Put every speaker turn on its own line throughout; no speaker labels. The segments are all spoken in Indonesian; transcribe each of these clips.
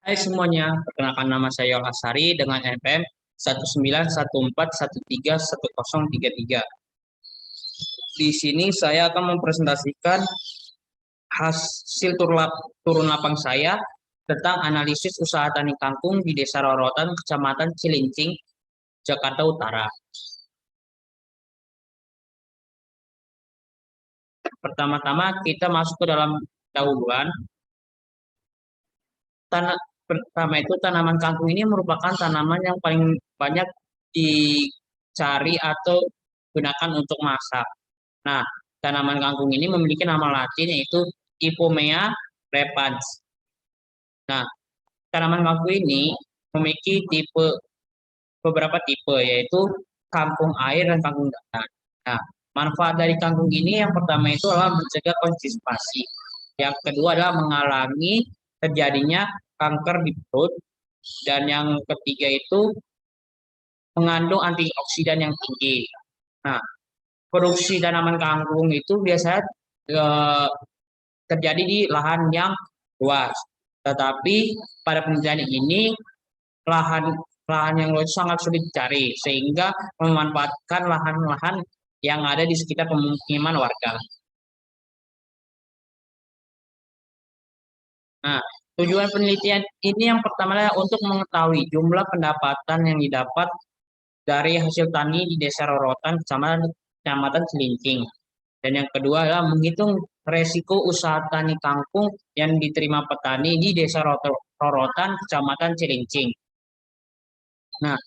Hai semuanya, perkenalkan nama saya Yol Asari dengan NPM 19141310333. Di sini saya akan mempresentasikan hasil turun lapang saya tentang analisis usaha tani kangkung di Desa Rorotan, Kecamatan Cilincing, Jakarta Utara. Pertama-tama kita masuk ke dalam dahuluan. Pertama itu tanaman kangkung ini merupakan tanaman yang paling banyak dicari atau gunakan untuk masak. Nah, tanaman kangkung ini memiliki nama latin yaitu Ipomea repens. Nah, tanaman kangkung ini memiliki beberapa tipe yaitu kangkung air dan kangkung datar. Nah, manfaat dari kangkung ini yang pertama itu adalah mencegah konstipasi. Yang kedua adalah mengalami terjadinya kanker di perut. Dan yang ketiga itu mengandung antioksidan yang tinggi. Nah, produksi tanaman kangkung itu biasanya eh, terjadi di lahan yang luas. Tetapi pada penelitian ini lahan lahan yang luas sangat sulit dicari sehingga memanfaatkan lahan-lahan yang ada di sekitar pemukiman warga. Nah, tujuan penelitian ini yang pertama adalah untuk mengetahui jumlah pendapatan yang didapat dari hasil tani di Desa Rorotan, Kecamatan Cilincing. Dan yang kedua adalah menghitung resiko usaha tani kangkung yang diterima petani di Desa Rorotan, Kecamatan Cilincing. Nah,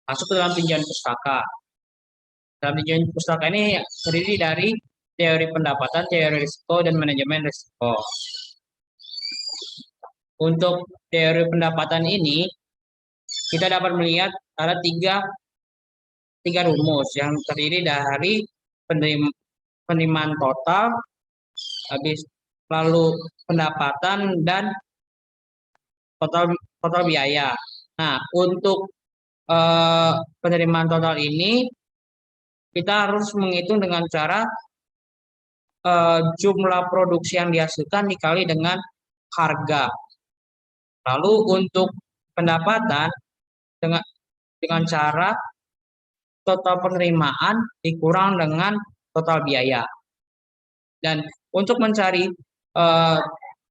masuk ke dalam tinjauan pustaka. Dalam tinjauan pustaka ini terdiri dari teori pendapatan, teori risiko, dan manajemen risiko. Untuk teori pendapatan ini, kita dapat melihat ada tiga rumus yang terdiri dari penerimaan total, habis lalu pendapatan dan total total biaya. Nah, untuk penerimaan total ini kita harus menghitung dengan cara jumlah produksi yang dihasilkan dikali dengan harga. Lalu untuk pendapatan dengan cara total penerimaan dikurang dengan total biaya. Dan untuk mencari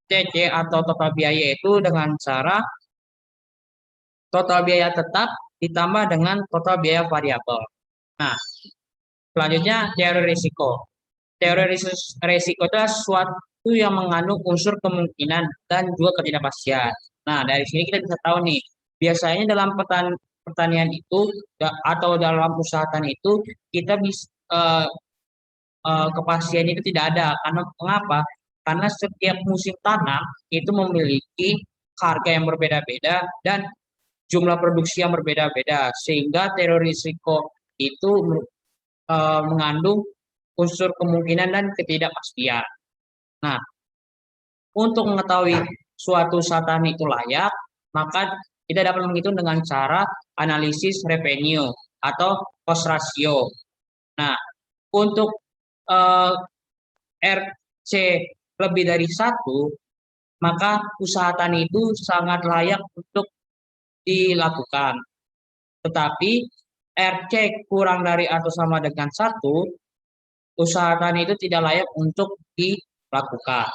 TC atau total biaya itu dengan cara total biaya tetap ditambah dengan total biaya variabel. Nah, selanjutnya teori risiko. Teori risiko itu adalah suatu yang mengandung unsur kemungkinan dan juga ketidakpastian. Nah, dari sini kita bisa tahu nih, biasanya dalam pertanian itu atau dalam usaha tani itu kita bisa kepastian itu tidak ada. Karena mengapa? Karena setiap musim tanam itu memiliki harga yang berbeda-beda dan jumlah produksi yang berbeda-beda, sehingga teori risiko itu mengandung unsur kemungkinan dan ketidakpastian. Nah, untuk mengetahui suatu usaha tani itu layak, maka kita dapat menghitung dengan cara analisis revenue atau cost ratio. Nah, untuk RC lebih dari 1, maka usaha tani itu sangat layak untuk dilakukan. Tetapi RC kurang dari atau sama dengan 1, usaha tani itu tidak layak untuk dilakukan.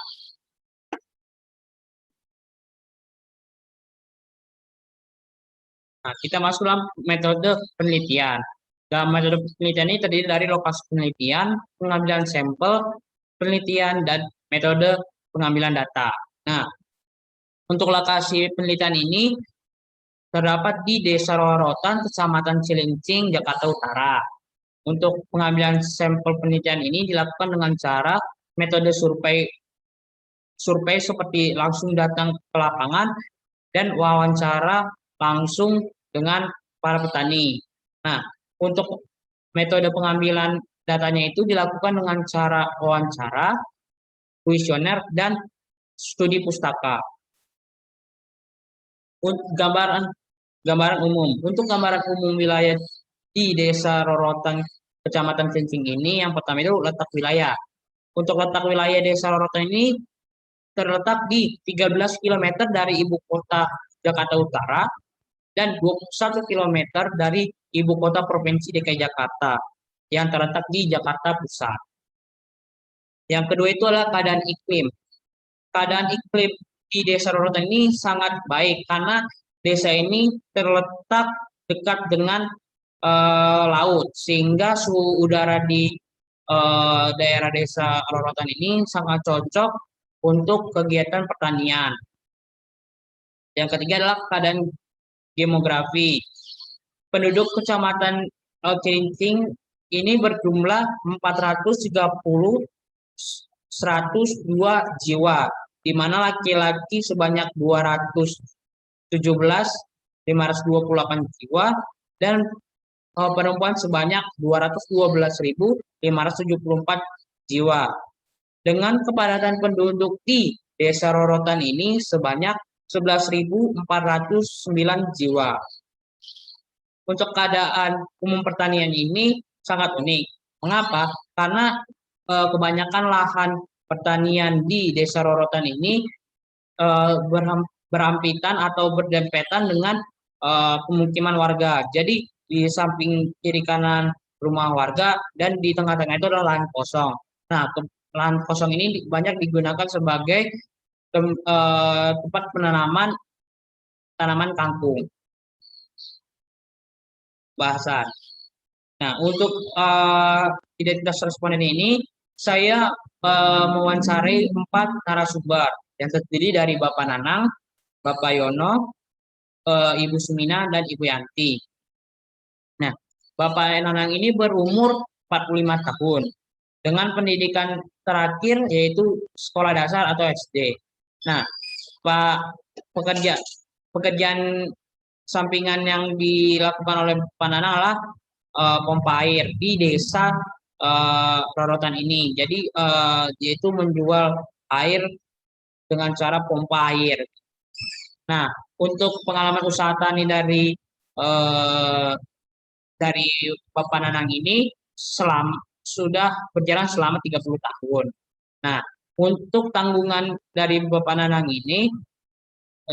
Nah, kita masuk dalam metode penelitian. Dalam metode penelitian ini terdiri dari lokasi penelitian, pengambilan sampel, penelitian, dan metode pengambilan data. Nah, untuk lokasi penelitian ini terdapat di Desa Rorotan, Kecamatan Cilincing, Jakarta Utara. Untuk pengambilan sampel penelitian ini dilakukan dengan cara metode survei seperti langsung datang ke lapangan dan wawancara langsung dengan para petani. Nah, untuk metode pengambilan datanya itu dilakukan dengan cara wawancara, kuesioner, dan studi pustaka. Untuk gambaran umum. Untuk gambaran umum wilayah di Desa Rorotan, Kecamatan Cilincing ini, yang pertama itu letak wilayah. Untuk letak wilayah Desa Rorotan ini terletak di 13 km dari ibu kota Jakarta Utara, dan 21 kilometer dari ibu kota Provinsi DKI Jakarta yang terletak di Jakarta Pusat. Yang kedua itu adalah keadaan iklim. Keadaan iklim di Desa Rorotan ini sangat baik karena desa ini terletak dekat dengan laut, sehingga suhu udara di daerah Desa Rorotan ini sangat cocok untuk kegiatan pertanian. Yang ketiga adalah keadaan demografi. Penduduk Kecamatan Cilincing ini berjumlah 102 jiwa, di mana laki-laki sebanyak 528 jiwa dan perempuan sebanyak 212.574 jiwa. Dengan kepadatan penduduk di Desa Rorotan ini sebanyak 11.409 jiwa. Untuk keadaan umum pertanian ini sangat unik. Mengapa? Karena kebanyakan lahan pertanian di Desa Rorotan ini berampitan atau berdempetan dengan pemukiman warga. Jadi di samping kiri kanan rumah warga dan di tengah-tengah itu adalah lahan kosong. Nah, lahan kosong ini banyak digunakan sebagai tempat penanaman tanaman kangkung bahasan. Nah, untuk identitas responden ini, saya mewawancari 4 narasumber yang terdiri dari Bapak Nanang, Bapak Yono, Ibu Sumina, dan Ibu Yanti. Nah, Bapak Nanang ini berumur 45 tahun dengan pendidikan terakhir yaitu sekolah dasar atau SD. Nah, Pak pekerjaan sampingan yang dilakukan oleh Pak Nanang adalah pompa air di desa Rorotan ini. Jadi yaitu menjual air dengan cara pompa air. Nah, untuk pengalaman usaha tani eh, dari Bapak Nanang ini sudah berjalan selama 30 tahun. Nah, untuk tanggungan dari Bapak Nanang ini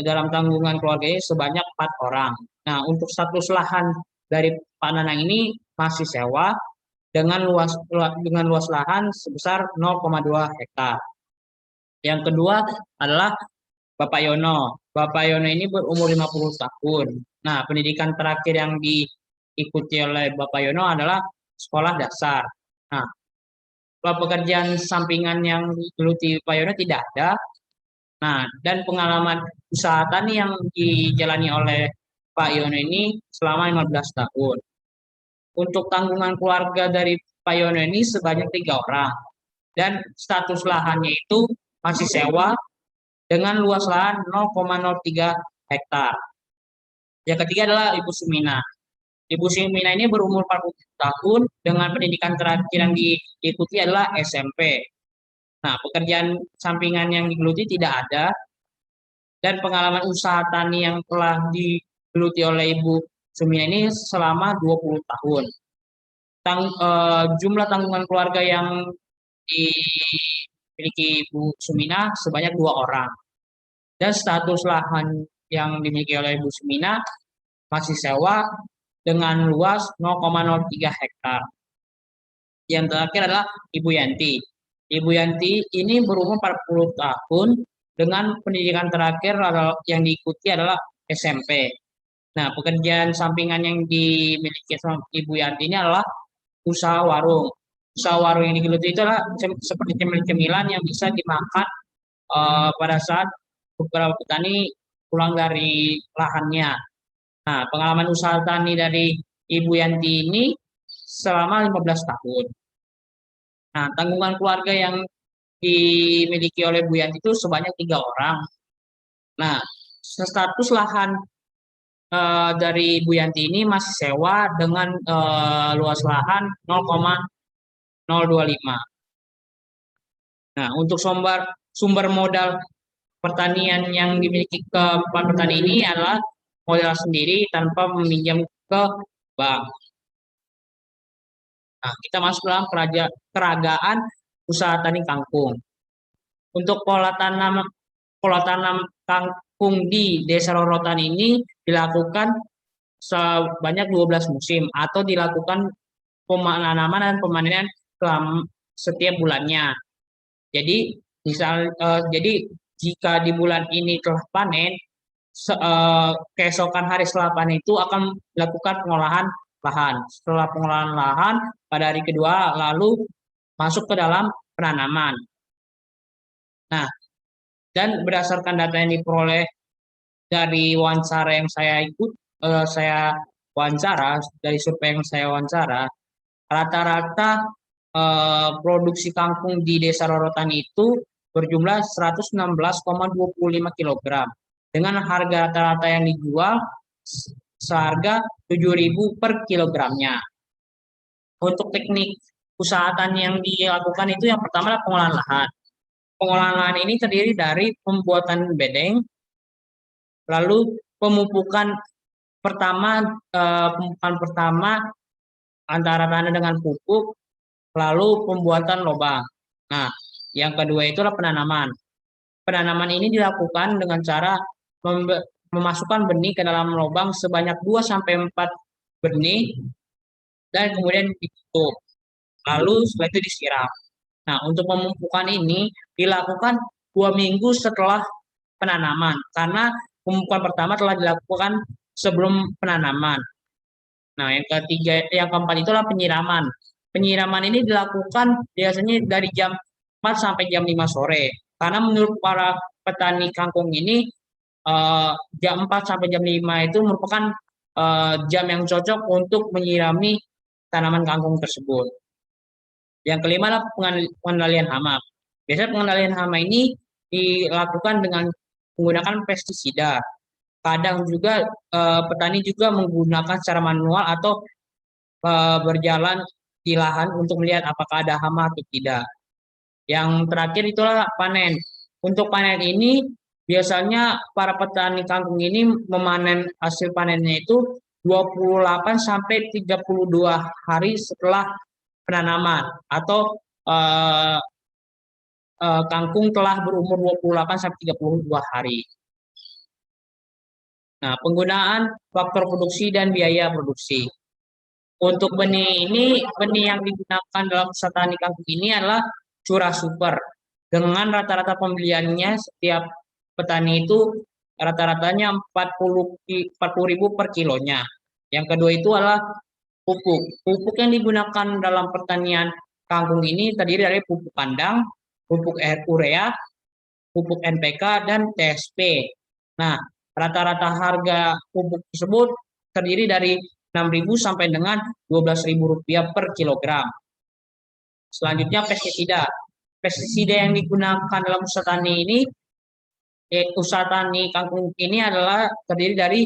dalam tanggungan keluarganya sebanyak 4 orang. Nah, untuk status lahan dari Pak Nanang ini masih sewa dengan luas lahan sebesar 0,2 hektar. Yang kedua adalah Bapak Yono. Bapak Yono ini berumur 50 tahun. Nah, pendidikan terakhir yang diikuti oleh Bapak Yono adalah sekolah dasar. Nah, pekerjaan sampingan yang digeluti Pak Yono tidak ada. Nah, dan pengalaman usaha tani yang dijalani oleh Pak Yono ini selama 15 tahun. Untuk tanggungan keluarga dari Pak Yono ini sebanyak 3 orang. Dan status lahannya itu masih sewa dengan luas lahan 0,03 hektar. Yang ketiga adalah Ibu Sumina. Ibu Sumina ini berumur 40 tahun dengan pendidikan terakhir yang diikuti adalah SMP. Nah, pekerjaan sampingan yang digeluti tidak ada dan pengalaman usaha tani yang telah digeluti oleh Ibu Sumina ini selama 20 tahun. Jumlah tanggungan keluarga yang dimiliki Ibu Sumina sebanyak 2 orang. Dan status lahan yang dimiliki oleh Ibu Sumina masih sewa dengan luas 0,03 hektar. Yang terakhir adalah Ibu Yanti. Ibu Yanti ini berumur 40 tahun dengan pendidikan terakhir yang diikuti adalah SMP. Nah, pekerjaan sampingan yang dimiliki Ibu Yanti ini adalah usaha warung. Usaha warung yang digeluti itu adalah seperti cemilan-cemilan yang bisa dimakan pada saat beberapa petani pulang dari lahannya. Nah, pengalaman usaha tani dari Ibu Yanti ini selama 15 tahun. Nah, tanggungan keluarga yang dimiliki oleh Bu Yanti itu sebanyak 3 orang. Nah, status lahan dari Bu Yanti ini masih sewa dengan luas lahan 0,025. Nah, untuk sumber modal pertanian yang dimiliki keempat petani ini adalah modal sendiri tanpa meminjam ke bank. Nah, kita masuk dalam peragaan usaha tani kangkung. Untuk pola tanam pola tanam kangkung di Desa Rorotan ini dilakukan sebanyak 12 musim atau dilakukan penanaman dan pemanenan setiap bulannya. Jadi jadi jika di bulan ini telah panen, keesokan hari setelah panen itu akan dilakukan pengolahan lahan. Setelah pengolahan lahan pada hari kedua lalu masuk ke dalam penanaman. Nah, dan berdasarkan data yang diperoleh dari wawancara yang saya wawancara, dari survei yang saya wawancara, rata-rata produksi kangkung di Desa Rorotan itu berjumlah 116,25 kg dengan harga rata-rata yang dijual seharga 7.000 per kilogramnya. Untuk teknik usaha tani yang dilakukan itu yang pertama adalah pengolahan lahan. Pengolahan lahan ini terdiri dari pembuatan bedeng, lalu pemupukan pertama antara tanah dengan pupuk, lalu pembuatan lubang. Nah, yang kedua itulah penanaman. Penanaman ini dilakukan dengan cara memasukkan benih ke dalam lubang sebanyak 2 sampai 4 benih dan kemudian ditutup. Lalu setelah itu disiram. Nah, untuk pemupukan ini dilakukan 2 minggu setelah penanaman karena pemupukan pertama telah dilakukan sebelum penanaman. Nah, yang keempat itulah penyiraman. Penyiraman ini dilakukan biasanya dari jam 4 sampai jam 5 sore. Karena menurut para petani kangkung ini jam 4 sampai jam 5 itu merupakan jam yang cocok untuk menyirami tanaman kangkung tersebut. Yang kelima adalah pengendalian hama. Biasanya pengendalian hama ini dilakukan dengan menggunakan pestisida. Kadang juga petani juga menggunakan secara manual atau berjalan di lahan untuk melihat apakah ada hama atau tidak. Yang terakhir itulah panen. Untuk panen ini biasanya para petani kangkung ini memanen hasil panennya itu 28 sampai 32 hari setelah penanaman atau eh, kangkung telah berumur 28 sampai 32 hari. Nah, penggunaan faktor produksi dan biaya produksi. Untuk benih yang digunakan dalam usaha tani kangkung ini adalah curah super. Dengan rata-rata pembeliannya setiap petani itu rata-ratanya 40.000 per kilonya. Yang kedua itu adalah pupuk. Pupuk yang digunakan dalam pertanian kangkung ini terdiri dari pupuk kandang, pupuk urea, pupuk NPK, dan TSP. Nah, rata-rata harga pupuk tersebut terdiri dari 6.000 sampai dengan 12.000 rupiah per kilogram. Selanjutnya pestisida. Pestisida yang digunakan dalam usaha tani ini, usaha tani kangkung ini adalah terdiri dari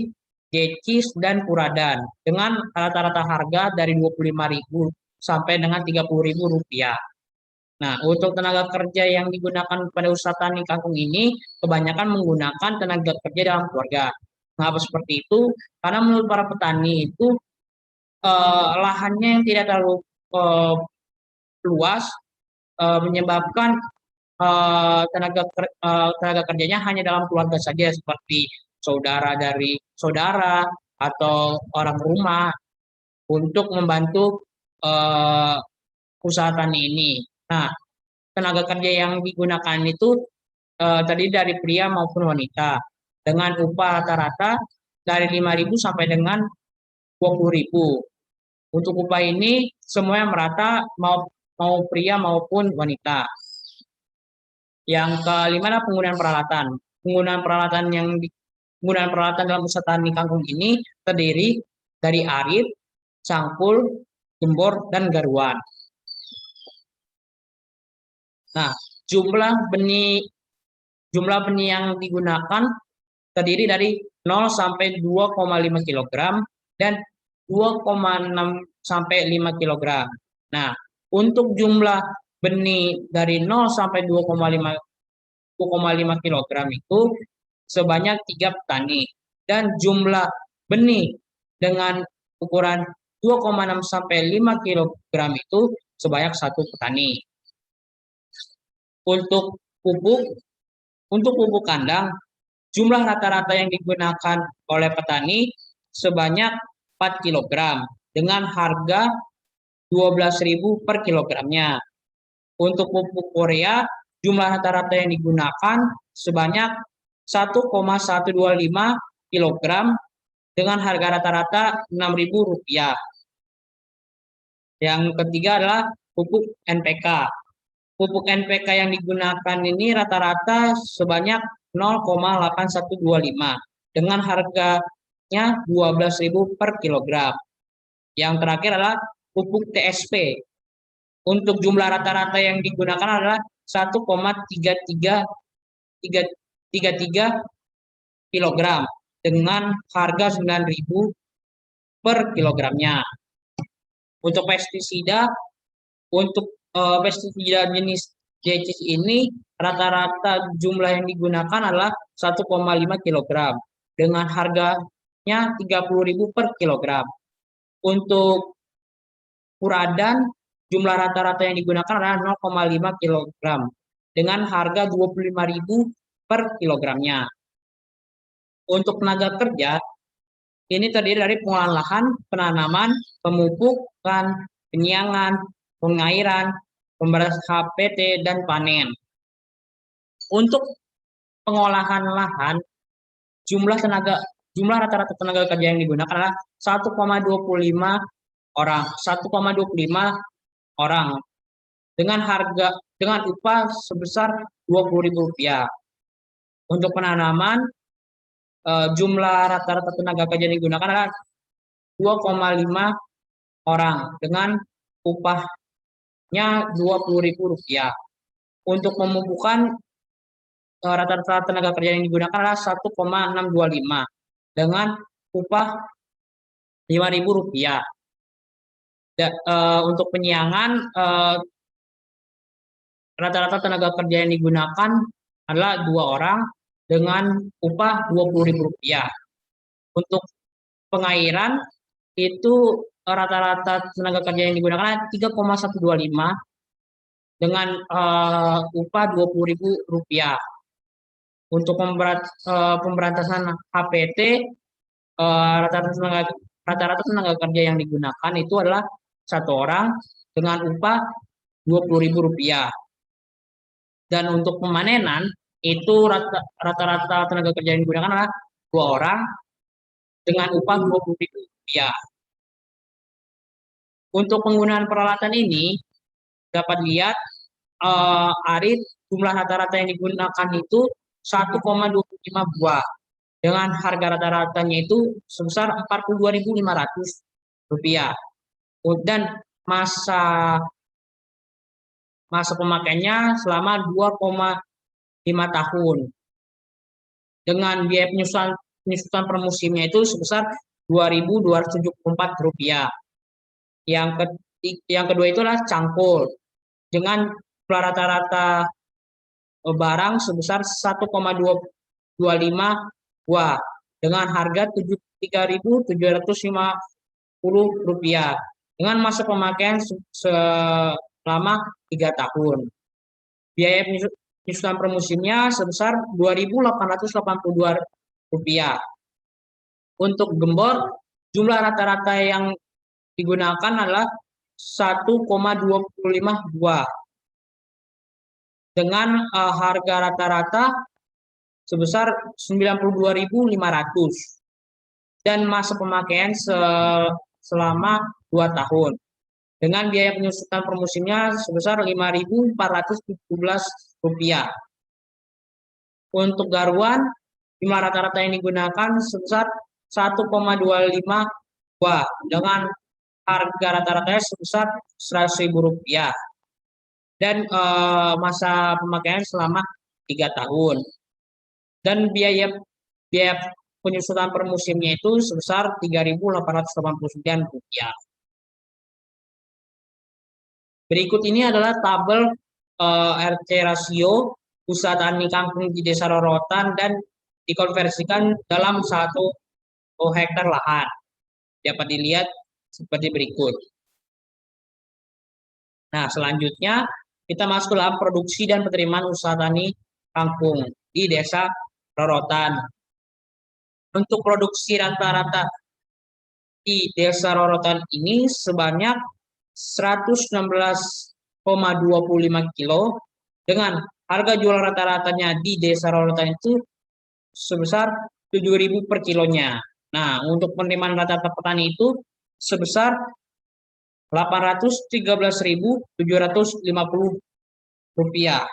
Decis dan Puradan dengan rata-rata harga dari 25.000 sampai dengan 30.000 rupiah. Nah, untuk tenaga kerja yang digunakan pada usaha tani kangkung ini kebanyakan menggunakan tenaga kerja dalam keluarga. Mengapa seperti itu? Karena menurut para petani itu lahannya yang tidak terlalu eh, luas menyebabkan tenaga kerjanya hanya dalam keluarga saja seperti saudara dari saudara atau orang rumah untuk membantu uh, usaha tani ini. Nah, tenaga kerja yang digunakan itu tadi dari pria maupun wanita dengan upah rata-rata dari 5.000 sampai dengan 20.000. Untuk upah ini semuanya merata mau pria maupun wanita. Yang kelima adalah penggunaan peralatan. Penggunaan peralatan dalam usaha tani kangkung ini terdiri dari arit, cangkul, gembor, dan garuan. Nah, jumlah benih yang digunakan terdiri dari 0 sampai 2,5 kg dan 2,6 sampai 5 kg. Nah, untuk jumlah benih dari 0 sampai 2,5 kg itu sebanyak 3 petani dan jumlah benih dengan ukuran 2,6 sampai 5 kg itu sebanyak 1 petani. Untuk pupuk Untuk pupuk kandang, jumlah rata-rata yang digunakan oleh petani sebanyak 4 kg dengan harga 12.000 per kilogramnya. Untuk pupuk Korea, jumlah rata-rata yang digunakan sebanyak 1,125 kg dengan harga rata-rata Rp6.000. Yang ketiga adalah pupuk NPK. Pupuk NPK yang digunakan ini rata-rata sebanyak 0,8125 dengan harganya 12.000 per kilogram. Yang terakhir adalah pupuk TSP. Untuk jumlah rata-rata yang digunakan adalah 1,3333 kilogram dengan harga 9.000 per kilogramnya. Untuk pestisida jenis DCS ini rata-rata jumlah yang digunakan adalah 1,5 kg dengan harganya 30.000 per kilogram. Untuk Furadan jumlah rata-rata yang digunakan adalah 0,5 kg dengan harga 25.000 per kilogramnya. Untuk tenaga kerja ini terdiri dari pengolahan lahan, penanaman, pemupukan, penyiangan, pengairan, pemberas HPT, dan panen. Untuk pengolahan lahan, jumlah rata-rata tenaga kerja yang digunakan adalah 1,25 orang dengan upah sebesar Rp20.000. Untuk penanaman, jumlah rata-rata tenaga kerja yang digunakan adalah 2,5 orang dengan upahnya Rp20.000. Untuk pemupukan, rata-rata tenaga kerja yang digunakan adalah 1,625 dengan upah Rp5.000. Untuk penyiangan, rata-rata tenaga kerja yang digunakan adalah 2 orang dengan upah Rp20.000. Untuk pengairan itu rata-rata tenaga kerja yang digunakan 3,125 dengan upah Rp20.000. Untuk pemberantasan HPT, rata-rata tenaga kerja yang digunakan itu adalah 1 orang dengan upah Rp20.000. Dan untuk pemanenan itu rata-rata tenaga kerja yang digunakan adalah 2 orang dengan upah Rp20.000. Untuk penggunaan peralatan ini dapat dilihat arit jumlah rata-rata yang digunakan itu 1,25 buah dengan harga rata-ratanya itu sebesar Rp42.500 dan masa pemakaiannya selama 2,5 tahun dengan biaya penyusutan per musimnya itu sebesar Rp2.274. Yang kedua itulah cangkul dengan rata-rata barang sebesar 1,25 buah dengan harga Rp73.750 dengan masa pemakaian selama 3 tahun. Biaya penyusutan per musimnya sebesar Rp2.882. Untuk gembor, jumlah rata-rata yang digunakan adalah 1,25 buah dengan harga rata-rata sebesar Rp92.500 dan masa pemakaian selama 2 tahun dengan biaya penyusutan per musimnya sebesar Rp5.417. Untuk garuan, jumlah rata-rata yang digunakan sebesar 1,25 buah dengan harga rata-ratanya sebesar Rp100.000 dan masa pemakaian selama 3 tahun. Dan biaya penyusutan per musimnya itu sebesar Rp3.889. Berikut ini adalah tabel RC rasio usaha tani kangkung di Desa Rorotan dan dikonversikan dalam 1 hektar lahan. Dapat dilihat seperti berikut. Nah, selanjutnya kita masuk ke dalam produksi dan penerimaan usaha tani kangkung. di Desa Rorotan. Untuk produksi rata-rata di Desa Rorotan ini sebanyak 116,25 kilo dengan harga jual rata-ratanya di Desa Rorotan itu sebesar 7.000 per kilonya. Nah, untuk penerimaan rata-rata petani itu sebesar 813.750 rupiah.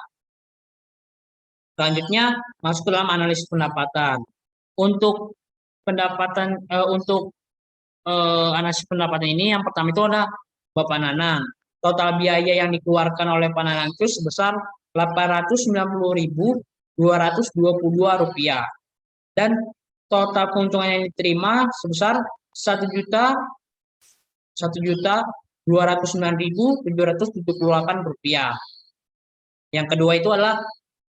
Selanjutnya masuk ke dalam analisis pendapatan. Untuk analisis pendapatan ini yang pertama itu ada Bapak Nanang. Total biaya yang dikeluarkan oleh Pak Nanang itu sebesar 890.222 rupiah. Dan total keuntungan yang diterima sebesar 1.209.778 rupiah. Yang kedua itu adalah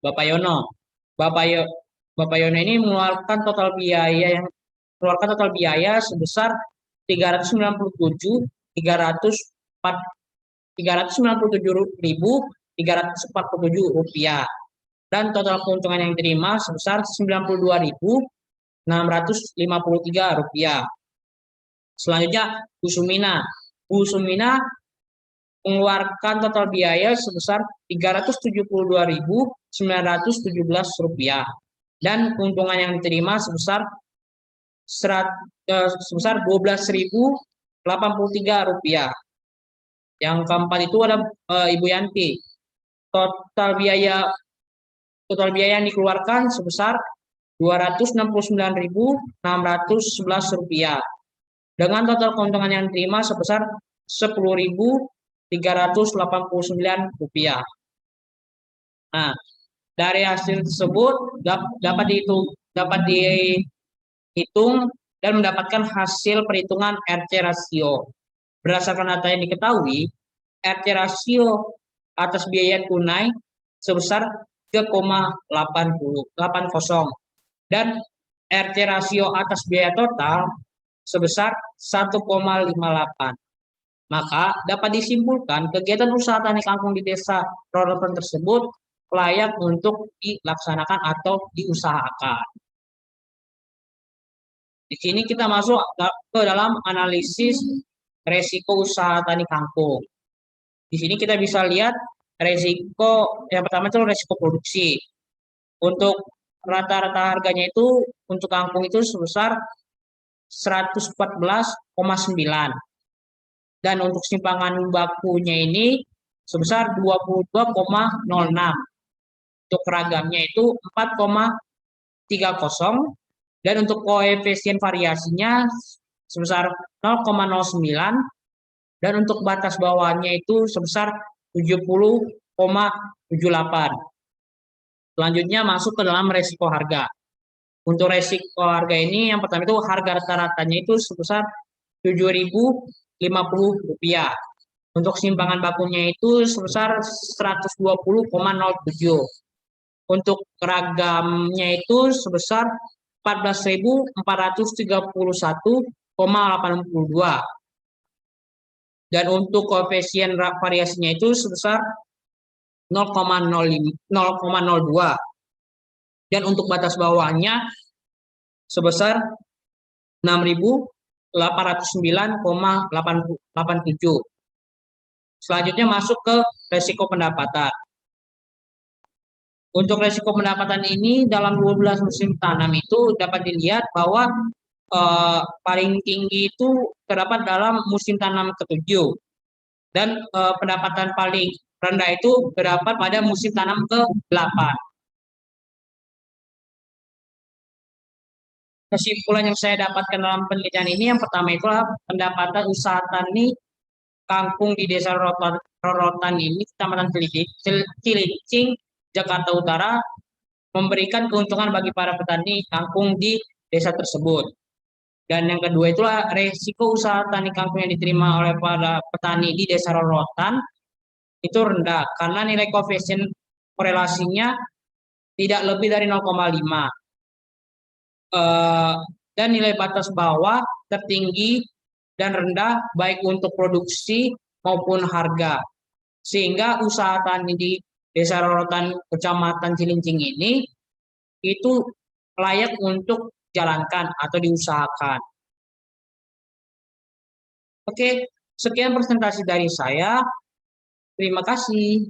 Bapak Yono. Bapak Yono ini mengeluarkan total biaya sebesar 397.347 rupiah. Dan total keuntungan yang diterima sebesar 92.653 rupiah. Selanjutnya Bu Sumina. Bu Sumina mengeluarkan total biaya sebesar 372.917 rupiah dan keuntungan yang diterima sebesar 12.083 rupiah. Yang keempat itu ada Ibu Yanti. Total biaya yang dikeluarkan sebesar 269.611 rupiah dengan total keuntungan yang diterima sebesar 10.389 rupiah. Nah, dari hasil tersebut dapat dihitung dan mendapatkan hasil perhitungan RC rasio. Berdasarkan data yang diketahui, RC rasio atas biaya tunai sebesar 3,80 dan RC rasio atas biaya total sebesar 1,58. Maka dapat disimpulkan kegiatan usaha tani kangkung di Desa Rorotan tersebut layak untuk dilaksanakan atau diusahakan. Di sini kita masuk ke dalam analisis resiko usaha tani kangkung. Di sini kita bisa lihat resiko yang pertama itu resiko produksi. Untuk rata-rata harganya itu untuk kangkung itu sebesar 114,9 dan untuk simpangan bakunya ini sebesar 22,06. Untuk ragamnya itu 4,30 dan untuk koefisien variasinya sebesar 0,09 dan untuk batas bawahnya itu sebesar 70,78. Selanjutnya masuk ke dalam resiko harga. Untuk resiko harga ini yang pertama itu harga rata-ratanya itu sebesar 7.050 rupiah. Untuk simpangan bakunya itu sebesar 120,07. Untuk ragamnya itu sebesar 14.431,82. Dan untuk koefisien variasinya itu sebesar 0,02. Dan untuk batas bawahnya sebesar 6.809,87. Selanjutnya masuk ke resiko pendapatan. Untuk resiko pendapatan ini dalam 12 musim tanam itu dapat dilihat bahwa paling tinggi itu terdapat dalam musim tanam ke-7 dan pendapatan paling rendah itu terdapat pada musim tanam ke-8. Kesimpulan yang saya dapatkan dalam penelitian ini yang pertama itulah pendapatan usaha tani kangkung di Desa Rorotan ini, Kecamatan Cilincing, Jakarta Utara, memberikan keuntungan bagi para petani kangkung di desa tersebut. Dan yang kedua itulah resiko usaha tani kangkung yang diterima oleh para petani di Desa Rorotan itu rendah karena nilai koefisien korelasinya tidak lebih dari 0,5. Dan nilai batas bawah tertinggi dan rendah baik untuk produksi maupun harga. Sehingga usaha tani di Desa Rorotan Kecamatan Cilincing ini itu layak untuk jalankan atau diusahakan. Oke, sekian presentasi dari saya. Terima kasih.